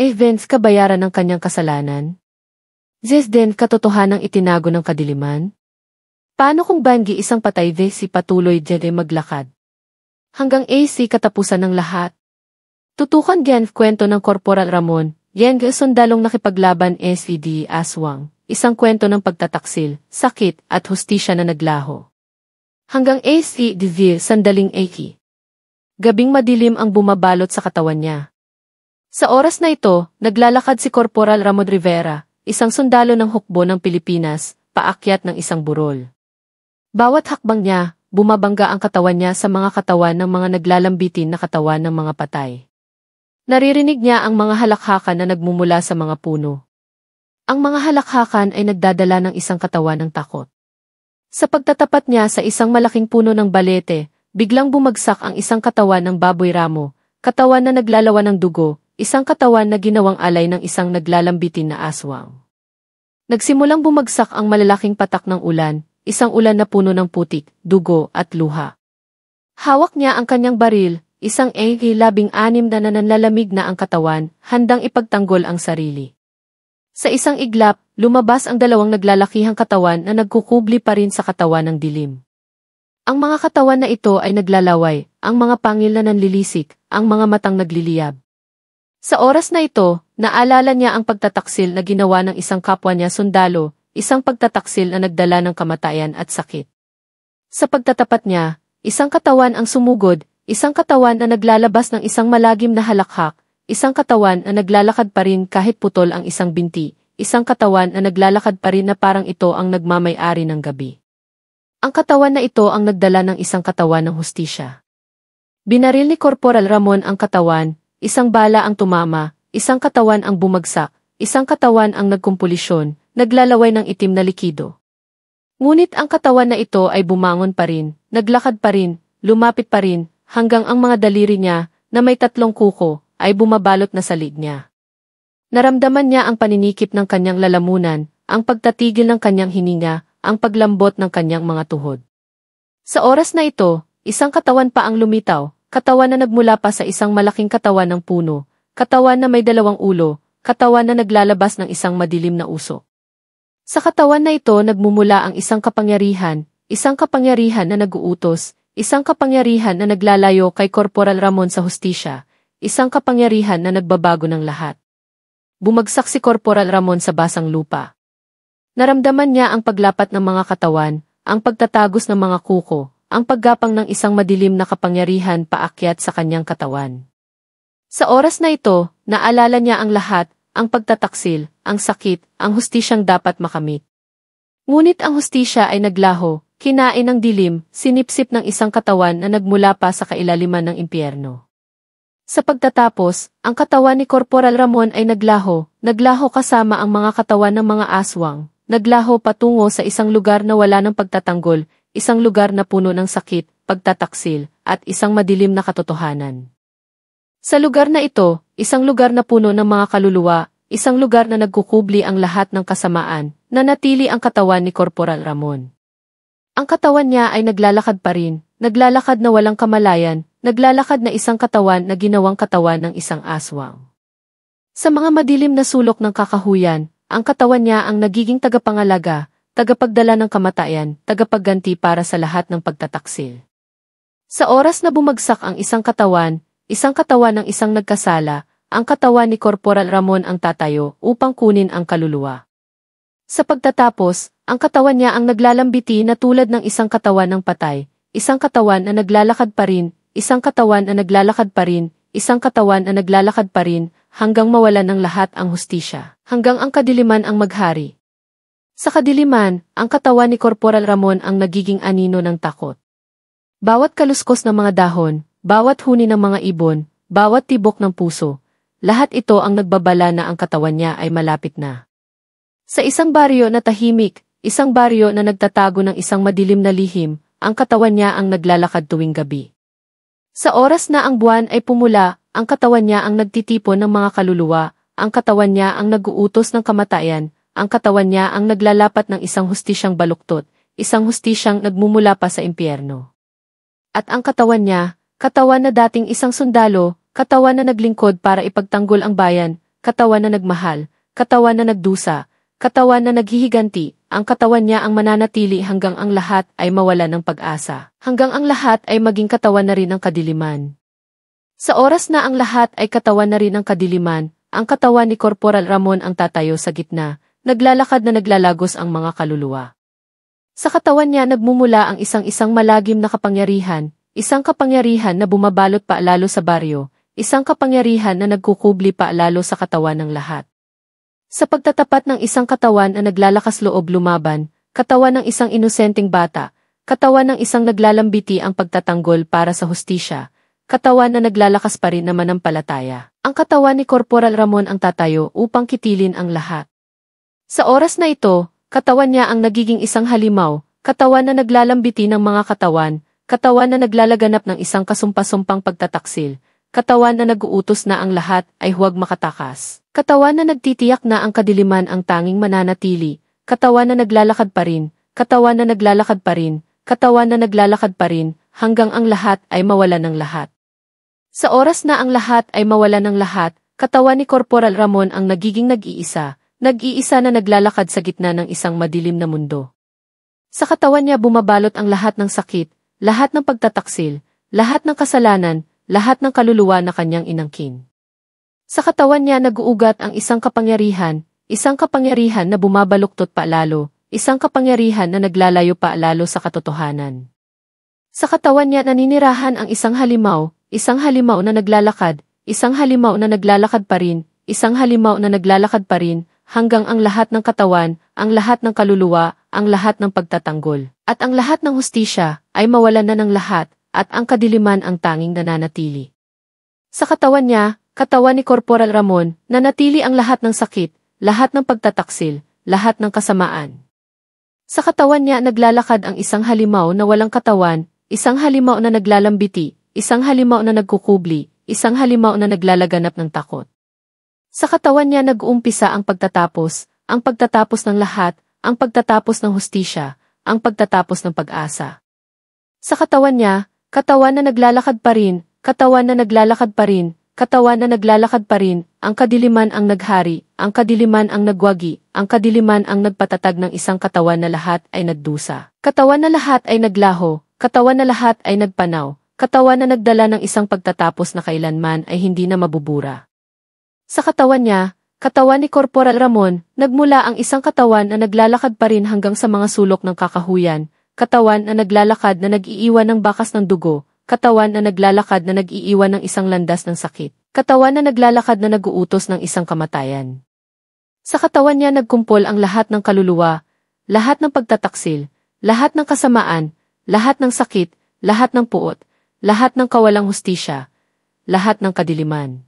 Events kabayaran ng kanyang kasalanan? Zesden katotohanang itinago ng kadiliman? Paano kung Bangi isang patay si patuloy dyan maglakad? Hanggang AC katapusan ng lahat. Tutukan Gen kwento ng Corporal Ramon, Yang sundalong nakipaglaban SVD Aswang, isang kwento ng pagtataksil, sakit at hustisya na naglaho. Hanggang AC Deville sandaling Aki. Gabing madilim ang bumabalot sa katawan niya. Sa oras na ito, naglalakad si Corporal Ramon Rivera, isang sundalo ng hukbo ng Pilipinas, paakyat ng isang burol. Bawat hakbang niya, bumabangga ang katawan niya sa mga katawan ng mga naglalambitin na katawan ng mga patay. Naririnig niya ang mga halakhakan na nagmumula sa mga puno. Ang mga halakhakan ay nagdadala ng isang katawan ng takot. Sa pagtatapat niya sa isang malaking puno ng balete, biglang bumagsak ang isang katawan ng baboy ramo, katawan na naglalawan ng dugo, isang katawan na ginawang alay ng isang naglalambitin na aswang. Nagsimulang bumagsak ang malalaking patak ng ulan, isang ulan na puno ng putik, dugo at luha. Hawak niya ang kanyang baril, isang AK-16 na nanlalamig na ang katawan, handang ipagtanggol ang sarili. Sa isang iglap, lumabas ang dalawang naglalakihang katawan na nagkukubli pa rin sa katawan ng dilim. Ang mga katawan na ito ay naglalaway, ang mga pangil na nanlilisik, ang mga matang nagliliyab. Sa oras na ito, naalala niya ang pagtataksil na ginawa ng isang kapwa niya sundalo, isang pagtataksil na nagdala ng kamatayan at sakit. Sa pagtatapat niya, isang katawan ang sumugod, isang katawan na naglalabas ng isang malagim na halakhak, isang katawan na naglalakad pa rin kahit putol ang isang binti, isang katawan na naglalakad pa rin na parang ito ang nagmamay-ari ng gabi. Ang katawan na ito ang nagdala ng isang katawan ng hustisya. Binaril ni Corporal Ramon ang katawan, isang bala ang tumama, isang katawan ang bumagsak, isang katawan ang nagkumpulisyon, naglalaway ng itim na likido. Ngunit ang katawan na ito ay bumangon pa rin, naglakad pa rin, lumapit pa rin, hanggang ang mga daliri niya, na may 3 kuko, ay bumabalot na sa liig niya. Naramdaman niya ang paninikip ng kanyang lalamunan, ang pagtatigil ng kanyang hininga, ang paglambot ng kanyang mga tuhod. Sa oras na ito, isang katawan pa ang lumitaw, katawan na nagmula pa sa isang malaking katawan ng puno, katawan na may 2 ulo, katawan na naglalabas ng isang madilim na usok. Sa katawan na ito nagmumula ang isang kapangyarihan na nag-uutos, isang kapangyarihan na naglalayo kay Corporal Ramon sa hustisya, isang kapangyarihan na nagbabago ng lahat. Bumagsak si Corporal Ramon sa basang lupa. Naramdaman niya ang paglapat ng mga katawan, ang pagtatagos ng mga kuko, ang paggapang ng isang madilim na kapangyarihan paakyat sa kanyang katawan. Sa oras na ito, naalala niya ang lahat, ang pagtataksil, ang sakit, ang hustisyang dapat makamit. Ngunit ang hustisya ay naglaho, kinain ng dilim, sinipsip ng isang katawan na nagmula pa sa kailaliman ng impyerno. Sa pagtatapos, ang katawan ni Corporal Ramon ay naglaho kasama ang mga katawan ng mga aswang, naglaho patungo sa isang lugar na wala ng pagtatanggol, isang lugar na puno ng sakit, pagtataksil, at isang madilim na katotohanan. Sa lugar na ito, isang lugar na puno ng mga kaluluwa, isang lugar na nagkukubli ang lahat ng kasamaan, nanatili ang katawan ni Corporal Ramon. Ang katawan niya ay naglalakad pa rin, naglalakad na walang kamalayan, naglalakad na isang katawan na ginawang katawan ng isang aswang. Sa mga madilim na sulok ng kakahuyan, ang katawan niya ang nagiging tagapangalaga, tagapagdala ng kamatayan, tagapagganti para sa lahat ng pagtataksil. Sa oras na bumagsak ang isang katawan ng isang nagkasala, ang katawan ni Corporal Ramon ang tatayo upang kunin ang kaluluwa. Sa pagtatapos, ang katawan niya ang naglalambiti na tulad ng isang katawan ng patay, isang katawan na naglalakad pa rin, isang katawan na naglalakad pa rin, isang katawan na naglalakad pa rin, hanggang mawalan ng lahat ang hustisya, hanggang ang kadiliman ang maghari. Sa kadiliman, ang katawan ni Corporal Ramon ang nagiging anino ng takot. Bawat kaluskos ng mga dahon, bawat huni ng mga ibon, bawat tibok ng puso, lahat ito ang nagbabala na ang katawan niya ay malapit na. Sa isang baryo na tahimik, isang baryo na nagtatago ng isang madilim na lihim, ang katawan niya ang naglalakad tuwing gabi. Sa oras na ang buwan ay pumula, ang katawan niya ang nagtitipon ng mga kaluluwa, ang katawan niya ang nag-uutos ng kamatayan, ang katawan niya ang naglalapat ng isang hustisyang baluktot, isang hustisyang nagmumula pa sa impyerno. At ang katawan niya, katawan na dating isang sundalo, katawan na naglingkod para ipagtanggol ang bayan, katawan na nagmahal, katawan na nagdusa, katawan na naghihiganti, ang katawan niya ang mananatili hanggang ang lahat ay mawala ng pag-asa, hanggang ang lahat ay maging katawan na rin ng kadiliman. Sa oras na ang lahat ay katawan na rin ng kadiliman, ang katawan ni Corporal Ramon ang tatayo sa gitna, naglalakad na naglalagos ang mga kaluluwa. Sa katawan niya nagmumula ang isang-isang malagim na kapangyarihan, isang kapangyarihan na bumabalot paalalo sa baryo, isang kapangyarihan na nagkukubli paalalo sa katawan ng lahat. Sa pagtatapat ng isang katawan na naglalakas loob lumaban, katawan ng isang inosenteng bata, katawan ng isang naglalambiti ang pagtatanggol para sa hustisya, katawan na naglalakas pa rin na manampalataya. Ang katawan ni Corporal Ramon ang tatayo upang kitilin ang lahat. Sa oras na ito, katawan niya ang nagiging isang halimaw, katawan na naglalambiti ng mga katawan na naglalaganap ng isang kasumpa-sumpang pagtataksil, katawan na nag-uutos na ang lahat ay huwag makatakas, katawan na nagtitiyak na ang kadiliman ang tanging mananatili, katawan na naglalakad pa rin, katawan na naglalakad pa rin, katawan na naglalakad pa rin, hanggang ang lahat ay mawala ng lahat. Sa oras na ang lahat ay mawala ng lahat, katawan ni Corporal Ramon ang nagiging nag-iisa na naglalakad sa gitna ng isang madilim na mundo. Sa katawan niya bumabalot ang lahat ng sakit, lahat ng pagtataksil, lahat ng kasalanan, lahat ng kaluluwa na kanyang inangkin. Sa katawan niya nag-uugat ang isang kapangyarihan na bumabaluktot paalalo, isang kapangyarihan na naglalayo paalalo sa katotohanan. Sa katawan niya naninirahan ang isang halimaw na naglalakad, isang halimaw na naglalakad pa rin, isang halimaw na naglalakad pa rin, hanggang ang lahat ng katawan, ang lahat ng kaluluwa, ang lahat ng pagtatanggol, at ang lahat ng hustisya ay mawalan na ng lahat, at ang kadiliman ang tanging nananatili. Sa katawan niya, katawan ni Corporal Ramon, nanatili ang lahat ng sakit, lahat ng pagtataksil, lahat ng kasamaan. Sa katawan niya naglalakad ang isang halimaw na walang katawan, isang halimaw na naglalambiti, isang halimaw na nagkukubli, isang halimaw na naglalaganap ng takot. Sa katawan niya nag-uumpisa ang pagtatapos ng lahat, ang pagtatapos ng hustisya, ang pagtatapos ng pag-asa. Sa katawan niya, katawan na naglalakad pa rin, katawan na naglalakad pa rin, katawan na naglalakad pa rin, ang kadiliman ang naghari, ang kadiliman ang nagwagi, ang kadiliman ang nagpatatag ng isang katawan na lahat ay nagdusa. Katawan na lahat ay naglaho, katawan na lahat ay nagpanaw, katawan na nagdala ng isang pagtatapos na kailanman ay hindi na mabubura. Sa katawan niya, katawan ni Corporal Ramon, nagmula ang isang katawan na naglalakad pa rin hanggang sa mga sulok ng kakahuyan, katawan na naglalakad na nag-iiwan ng bakas ng dugo, katawan na naglalakad na nag-iiwan ng isang landas ng sakit, katawan na naglalakad na nag-uutos ng isang kamatayan. Sa katawan niya nagkumpol ang lahat ng kaluluwa, lahat ng pagtataksil, lahat ng kasamaan, lahat ng sakit, lahat ng puot, lahat ng kawalang hustisya, lahat ng kadiliman.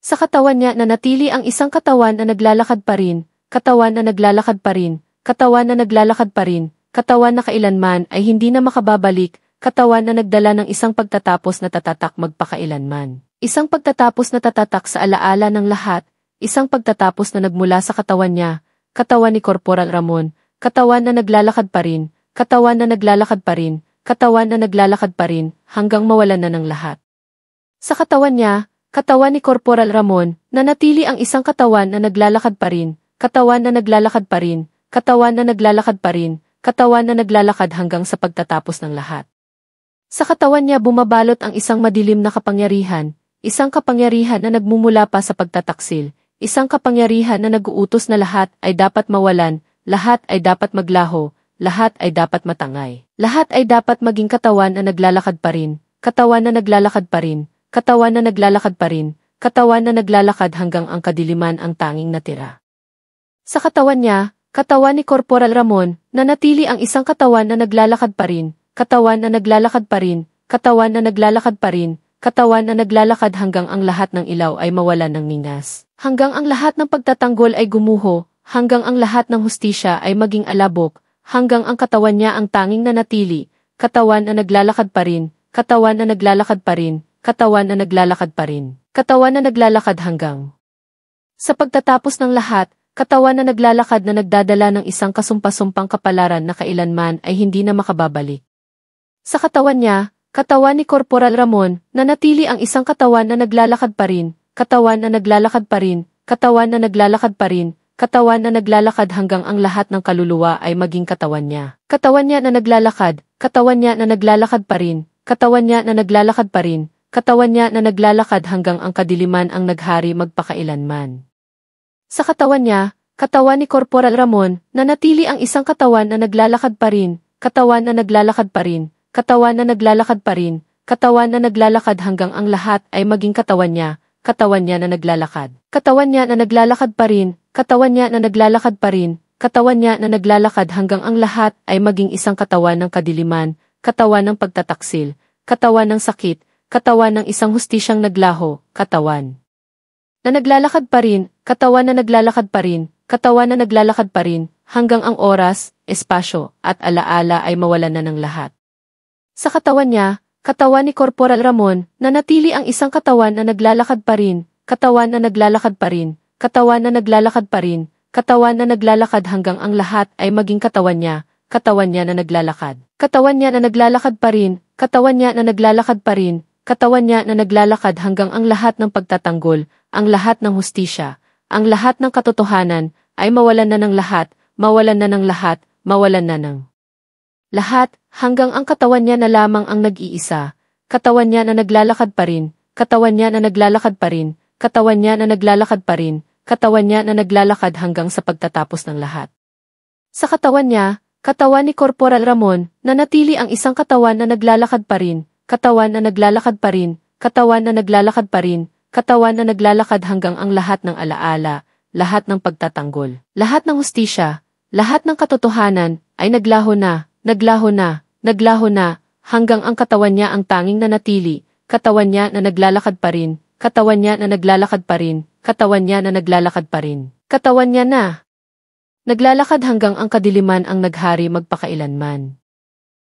Sa katawan niya nanatili ang isang katawan na naglalakad pa rin, katawan na naglalakad pa rin, katawan na naglalakad pa rin, katawan na kailanman ay hindi na makababalik, katawan na nagdala ng isang pagtatapos na tatatak magpakailanman. Isang pagtatapos na tatatak sa alaala ng lahat, isang pagtatapos na nagmula sa katawan niya, katawan ni Corporal Ramon, katawan na naglalakad pa rin, katawan na naglalakad pa rin, katawan na naglalakad pa rin, hanggang mawalan na ng lahat. Sa katawan niya, katawan ni Corporal Ramon, nanatili ang isang katawan na naglalakad pa rin, katawan na naglalakad pa rin, katawan na naglalakad pa rin, katawan na naglalakad hanggang sa pagtatapos ng lahat. Sa katawan niya bumabalot ang isang madilim na kapangyarihan, isang kapangyarihan na nagmumula pa sa pagtataksil, isang kapangyarihan na nag-uutos na lahat ay dapat mawalan, lahat ay dapat maglaho, lahat ay dapat matangay, lahat ay dapat maging katawan na naglalakad pa rin, katawan na naglalakad pa rin, katawan na naglalakad pa rin, katawan na naglalakad hanggang ang kadiliman ang tanging natira. Sa katawan niya, katawan ni Corporal Ramon, nanatili ang isang katawan na naglalakad pa rin, katawan na naglalakad pa rin, katawan na naglalakad pa rin, katawan na naglalakad hanggang ang lahat ng ilaw ay mawalan ng ningas, hanggang ang lahat ng pagtatanggol ay gumuho, hanggang ang lahat ng hustisya ay maging alabok, hanggang ang katawan niya ang tanging nanatili, katawan na naglalakad pa rin, katawan na naglalakad pa rin, katawan na naglalakad pa rin, katawan na naglalakad hanggang sa pagtatapos ng lahat, katawan na naglalakad na nagdadala ng isang kasumpa-sumpang kapalaran na kailanman ay hindi na makababalik. Sa katawan niya, katawan ni Corporal Ramon, nanatili ang isang katawan na naglalakad pa rin, katawan na naglalakad pa rin, katawan na naglalakad pa rin, katawan na naglalakad hanggang ang lahat ng kaluluwa ay maging katawan niya. Katawan niya na naglalakad, katawan niya na naglalakad pa rin, katawan niya na naglalakad pa rin, katawan niya na naglalakad hanggang ang kadiliman ang naghari magpakailanman. Sa katawan niya, katawan ni Corporal Ramon, nanatili ang isang katawan na naglalakad pa rin, katawan na naglalakad pa rin, katawan na naglalakad pa rin, katawan na naglalakad hanggang ang lahat ay maging katawan niya na naglalakad. Katawan niya na naglalakad pa rin, katawan niya na naglalakad pa rin, katawan niya na naglalakad hanggang ang lahat ay maging isang katawan ng kadiliman, katawan ng pagtataksil, katawan ng sakit, katawan ng isang hustisyang naglaho, katawan na naglalakad pa rin, katawan na naglalakad pa rin, katawan na naglalakad pa rin, hanggang ang oras, espasyo, at alaala ay mawalan na ng lahat. Sa katawan niya, katawan ni Corporal Ramon, nanatili ang isang katawan na naglalakad pa rin, katawan na naglalakad pa rin, katawan na naglalakad pa rin, katawan na naglalakad hanggang ang lahat ay maging katawan niya na naglalakad. Katawan niya na naglalakad pa rin, katawan niya na naglalakad pa rin, katawan niya na naglalakad hanggang ang lahat ng pagtatanggol, ang lahat ng hustisya, ang lahat ng katotohanan, ay mawalan na ng lahat, mawalan na ng lahat, mawalan na ng lahat, hanggang ang katawan niya na lamang ang nag-iisa, katawan niya na naglalakad pa rin, katawan niya na naglalakad pa rin, katawan niya na naglalakad pa rin, katawan niya na naglalakad hanggang sa pagtatapos ng lahat. Sa katawan niya, katawan ni Corporal Ramon, nanatili ang isang katawan na naglalakad pa rin, katawan na naglalakad pa rin, katawan na naglalakad pa rin, katawan na naglalakad hanggang ang lahat ng alaala, lahat ng pagtatanggol, lahat ng hustisya, lahat ng katotohanan, ay naglaho na, naglaho na, naglaho na, hanggang ang katawan niya ang tanging nanatili, katawan niya na naglalakad pa rin, katawan niya na naglalakad pa rin, katawan niya na naglalakad pa rin, katawan niya na naglalakad hanggang ang kadiliman ang naghari magpakailanman.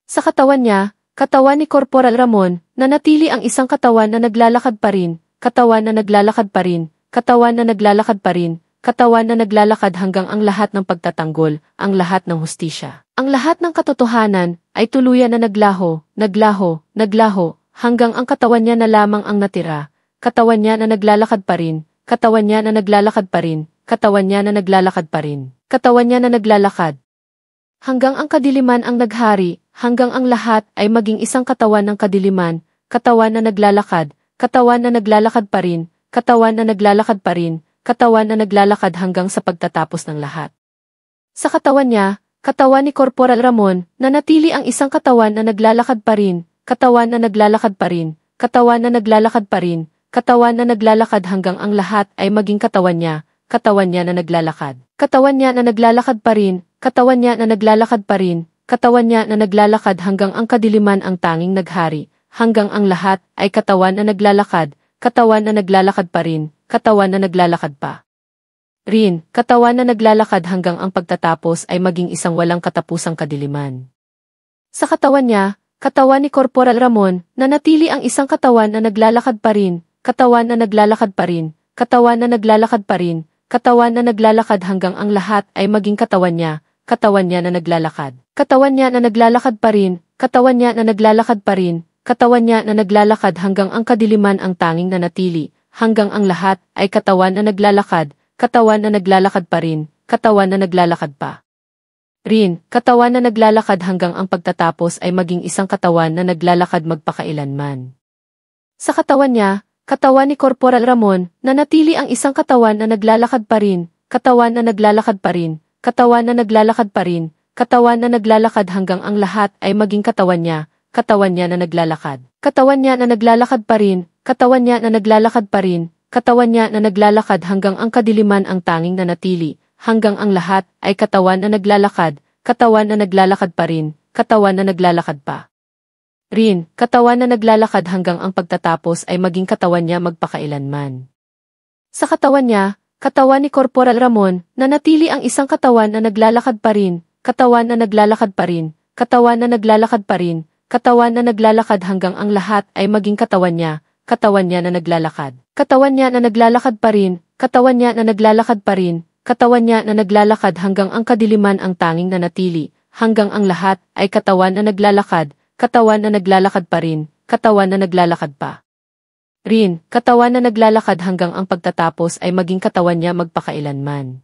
Sa katawan niya, katawan ni Corporal Ramon, nanatili ang isang katawan na naglalakad pa rin, katawan na naglalakad pa rin, katawan na naglalakad pa rin, katawan na naglalakad hanggang ang lahat ng pagtatanggol, ang lahat ng hustisya, ang lahat ng katotohanan, ay tuluyan na naglaho, naglaho, naglaho, hanggang ang katawan niya na lamang ang natira, katawan niya na naglalakad pa rin, katawan niya na naglalakad pa rin, katawan niya na naglalakad pa rin, katawan niya na naglalakad. Hanggang ang kadiliman ang naghari, hanggang ang lahat ay maging isang katawan ng kadiliman, katawan na naglalakad, katawan na naglalakad pa rin, katawan na naglalakad pa rin, katawan na naglalakad hanggang sa pagtatapos ng lahat. Sa katawan niya, katawan ni Corporal Ramon, nanatili ang isang katawan na naglalakad pa rin, katawan na naglalakad pa rin, katawan na naglalakad pa rin, katawan na naglalakad hanggang ang lahat ay maging katawan niya na naglalakad. Katawan niya na naglalakad pa rin, katawan niya na naglalakad pa rin, katawan niya na naglalakad hanggang ang kadiliman ang tanging naghari, hanggang ang lahat ay katawan na naglalakad, katawan na naglalakad pa rin, katawan na naglalakad pa rin, katawan na naglalakad hanggang ang pagtatapos ay maging isang walang katapusang kadiliman. Sa katawan niya, katawan ni Corporal Ramon, nanatili ang isang katawan na naglalakad pa rin, katawan na naglalakad pa rin, katawan na naglalakad pa rin, katawan na naglalakad hanggang ang lahat ay maging katawan niya na naglalakad. Katawan niya na naglalakad pa rin, katawan niya na naglalakad pa rin, katawan niya na naglalakad hanggang ang kadiliman ang tanging nanatili, hanggang ang lahat ay katawan na naglalakad, katawan na naglalakad pa rin, katawan na naglalakad pa rin, katawan na naglalakad hanggang ang pagtatapos ay maging isang katawan na naglalakad magpakailanman. Sa katawan niya, katawan ni Corporal Ramon, nanatili ang isang katawan na naglalakad pa rin, katawan na naglalakad pa rin, katawan na naglalakad pa rin, katawan na naglalakad hanggang ang lahat ay maging katawan niya na naglalakad. Katawan niya na naglalakad pa rin, katawan niya na naglalakad pa rin, katawan niya na naglalakad hanggang ang kadiliman ang tanging nanatili, hanggang ang lahat ay katawan na naglalakad, katawan na naglalakad pa rin, katawan na naglalakad pa rin, katawan na naglalakad hanggang ang pagtatapos ay maging katawan niya magpakailanman. Sa katawan niya, katawan ni Corporal Ramon, nanatili ang isang katawan na naglalakad pa rin, katawan na naglalakad pa rin, katawan na naglalakad pa rin, katawan na naglalakad hanggang ang lahat ay maging katawan niya na naglalakad. Katawan niya na naglalakad pa rin, katawan niya na naglalakad pa rin, katawan niya na naglalakad hanggang ang kadiliman ang tanging nanatili, hanggang ang lahat ay katawan na naglalakad, katawan na naglalakad pa rin, katawan na naglalakad pa Rin, katawan na naglalakad hanggang ang pagtatapos ay maging katawan niya magpakailanman.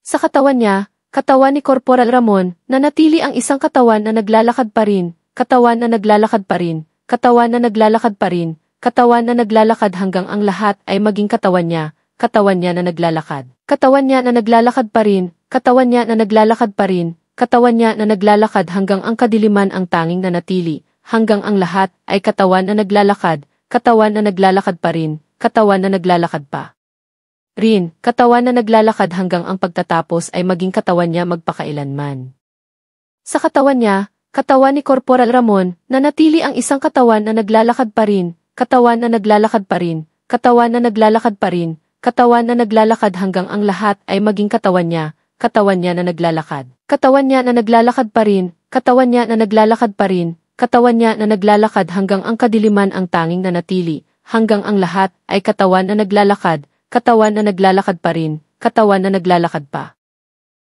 Sa katawan niya, katawan ni Corporal Ramon, nanatili ang isang katawan na naglalakad pa rin, katawan na naglalakad pa rin, katawan na naglalakad pa rin, katawan na naglalakad hanggang ang lahat ay maging katawan niya na naglalakad. Katawan niya na naglalakad pa rin, katawan niya na naglalakad pa rin, katawan niya na naglalakad hanggang ang kadiliman ang tanging nanatili, hanggang ang lahat ay katawan na naglalakad, katawan na naglalakad pa rin, katawan na naglalakad pa rin, katawan na naglalakad hanggang ang pagtatapos ay maging katawan niya magpakailanman. Sa katawan niya, katawan ni Corporal Ramon, nanatili ang isang katawan na naglalakad pa rin, katawan na naglalakad pa rin, katawan na naglalakad pa rin, katawan na naglalakad hanggang ang lahat ay maging katawan niya na naglalakad. Katawan niya na naglalakad pa rin, katawan niya na naglalakad pa rin, katawan niya na naglalakad hanggang ang kadiliman ang tanging nanatili, hanggang ang lahat ay katawan na naglalakad, katawan na naglalakad pa rin, katawan na naglalakad pa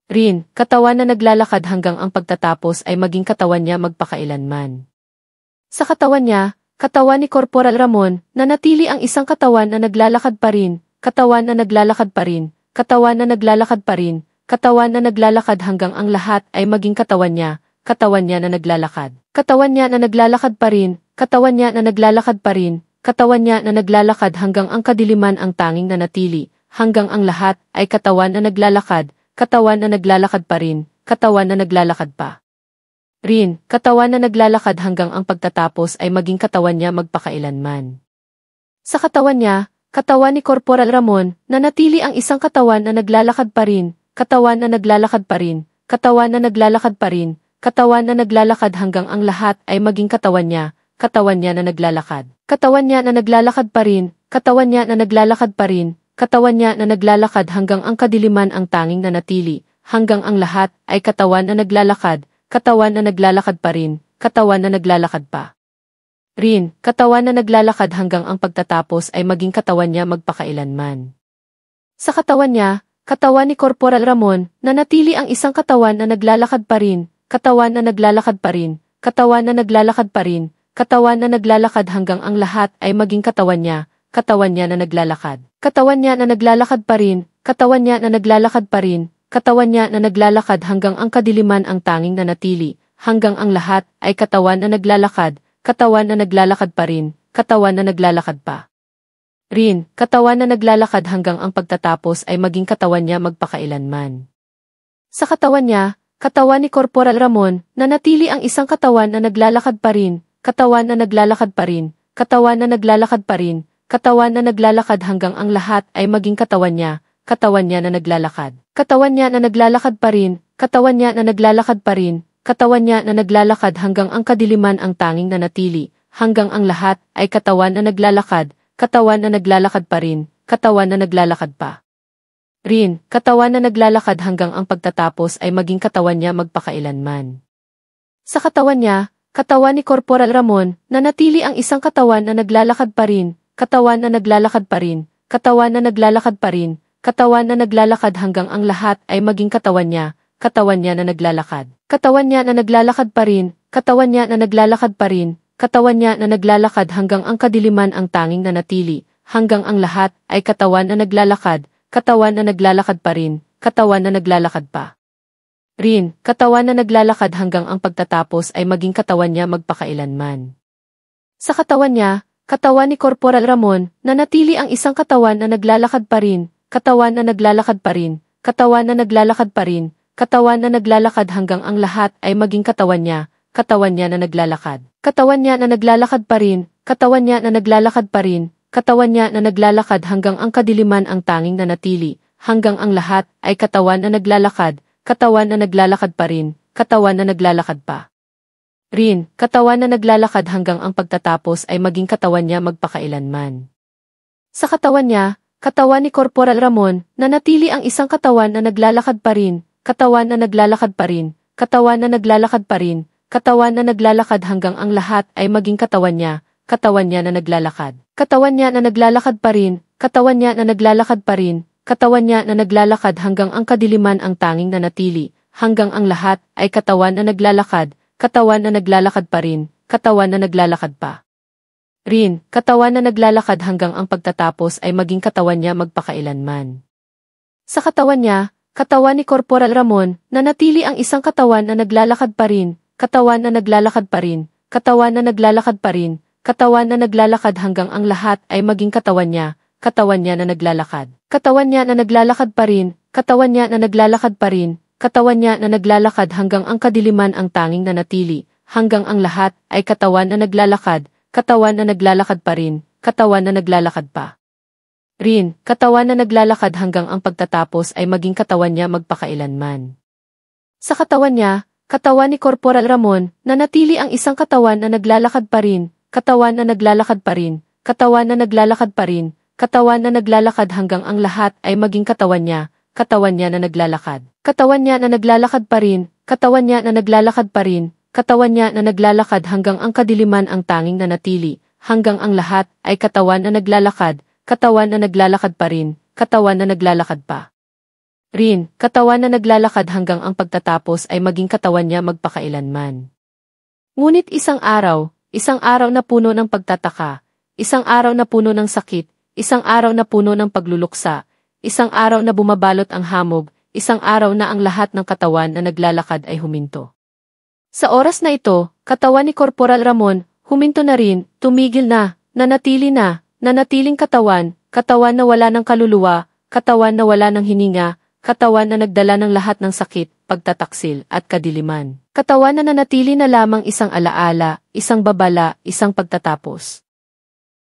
rin, katawan na naglalakad hanggang ang pagtatapos ay maging katawan niya magpakailanman. Sa katawan niya, katawan ni Corporal Ramon, nanatili ang isang katawan na naglalakad pa rin, katawan na naglalakad pa rin, katawan na naglalakad pa rin, katawan na naglalakad hanggang ang lahat ay maging katawan niya na naglalakad. Katawan niya na naglalakad pa rin, katawan niya na naglalakad pa rin, katawan niya na naglalakad hanggang ang kadiliman ang tanging nanatili, hanggang ang lahat ay katawan na naglalakad, katawan na naglalakad pa rin, katawan na naglalakad pa rin, katawan na naglalakad hanggang ang pagtatapos ay maging katawan niya magpakailanman. Sa katawan niya, katawan ni Corporal Ramon, nanatili ang isang katawan na naglalakad pa rin, katawan na naglalakad pa rin, katawan na naglalakad pa rin, katawan na naglalakad hanggang ang lahat ay maging katawan niya na naglalakad. Katawan niya na naglalakad pa rin, katawan niya na naglalakad pa rin, katawan niya na naglalakad hanggang ang kadiliman ang tanging nanatili, hanggang ang lahat ay katawan na naglalakad, katawan na naglalakad pa rin, katawan na naglalakad pa rin, katawan na naglalakad hanggang ang pagtatapos ay maging katawan niya magpakailanman. Sa katawan niya, katawan ni Corporal Ramon, nanatili ang isang katawan na naglalakad pa rin, katawan na naglalakad pa rin, katawan na naglalakad pa rin, katawan na naglalakad hanggang ang lahat ay maging katawan niya na naglalakad. Katawan niya na naglalakad pa rin, katawan niya na naglalakad pa rin, katawan niya na naglalakad hanggang ang kadiliman ang tanging nanatili, hanggang ang lahat ay katawan na naglalakad, katawan na naglalakad pa rin, katawan na naglalakad pa rin, katawan na naglalakad hanggang ang pagtatapos ay maging katawan niya magpakailanman. Sa katawan niya, katawan ni Corporal Ramon, nanatili ang isang katawan na naglalakad pa rin, katawan na naglalakad pa rin, katawan na naglalakad pa rin, katawan na naglalakad hanggang ang lahat ay maging katawan niya na naglalakad. Katawan niya na naglalakad pa rin, katawan niya na naglalakad pa rin, katawan niya na naglalakad hanggang ang kadiliman ang tanging nanatili, hanggang ang lahat ay katawan na naglalakad, katawan na naglalakad pa rin, katawan na naglalakad pa rin, katawan na naglalakad hanggang ang pagtatapos ay maging katawan niya magpakailanman. Sa katawan niya, katawan ni Corporal Ramon, nanatili ang isang katawan na naglalakad pa rin, katawan na naglalakad pa rin, katawan na naglalakad pa rin, katawan na naglalakad hanggang ang lahat ay maging katawan niya na naglalakad. Katawan niya na naglalakad pa rin, katawan niya na naglalakad pa rin, katawan niya na naglalakad hanggang ang kadiliman ang tanging nanatili, hanggang ang lahat ay katawan na naglalakad, katawan na naglalakad pa rin, katawan na naglalakad pa rin, katawan na naglalakad hanggang ang pagtatapos ay maging katawan niya magpakailanman. Sa katawan niya, katawan ni Corporal Ramon, nanatili ang isang katawan na naglalakad pa rin, katawan na naglalakad pa rin, katawan na naglalakad pa rin, katawan na naglalakad hanggang ang lahat ay maging katawan niya na naglalakad. Katawan niya na naglalakad pa rin, katawan niya na naglalakad pa rin, katawan niya na naglalakad hanggang ang kadiliman ang tanging nanatili, hanggang ang lahat ay katawan na naglalakad, katawan na naglalakad pa rin, katawan na naglalakad pa rin, katawan na naglalakad hanggang ang pagtatapos ay maging katawan niya magpakailanman. Sa katawan niya, katawan ni Corporal Ramon, nanatili ang isang katawan na naglalakad pa rin, katawan na naglalakad pa rin, katawan na naglalakad pa rin, katawan na naglalakad hanggang ang lahat ay maging katawan niya na naglalakad. Katawan niya na naglalakad pa rin, katawan niya na naglalakad pa rin, katawan niya na naglalakad hanggang ang kadiliman ang tanging nanatili, hanggang ang lahat ay katawan na naglalakad, katawan na naglalakad pa rin, katawan na naglalakad pa Rin, katawan na naglalakad hanggang ang pagtatapos ay maging katawan niya magpakailanman. Sa katawan niya, katawan ni Corporal Ramon, nanatili ang isang katawan na naglalakad pa rin, katawan na naglalakad pa rin, katawan na naglalakad pa rin, katawan na naglalakad hanggang ang lahat ay maging katawan niya na naglalakad. Katawan niya na naglalakad pa rin, katawan niya na naglalakad pa rin, katawan niya na naglalakad hanggang ang kadiliman ang tanging nanatili, hanggang ang lahat ay katawan na naglalakad, katawan na naglalakad pa rin, katawan na naglalakad pa rin, katawan na naglalakad hanggang ang pagtatapos ay maging katawan niya magpakailanman. Sa katawan niya, katawan ni Corporal Ramon, nanatili ang isang katawan na naglalakad pa rin, katawan na naglalakad pa rin, katawan na naglalakad pa rin, katawan na naglalakad hanggang ang lahat ay maging katawan niya na naglalakad. Katawan niya na naglalakad pa rin, katawan niya na naglalakad pa rin, katawan niya na naglalakad hanggang ang kadiliman ang tanging nanatili, hanggang ang lahat ay katawan na naglalakad, katawan na naglalakad pa rin, katawan na naglalakad pa rin, katawan na naglalakad hanggang ang pagtatapos ay maging katawan niya magpakailanman. Ngunit isang araw na puno ng pagtataka, isang araw na puno ng sakit, isang araw na puno ng pagluluksa, isang araw na bumabalot ang hamog, isang araw na ang lahat ng katawan na naglalakad ay huminto. Sa oras na ito, katawan ni Corporal Ramon, huminto na rin, tumigil na, nanatiling katawan na wala ng kaluluwa, katawan na wala ng hininga, katawan na nagdala ng lahat ng sakit, pagtataksil at kadiliman. Katawan na nanatili na lamang isang alaala, isang babala, isang pagtatapos.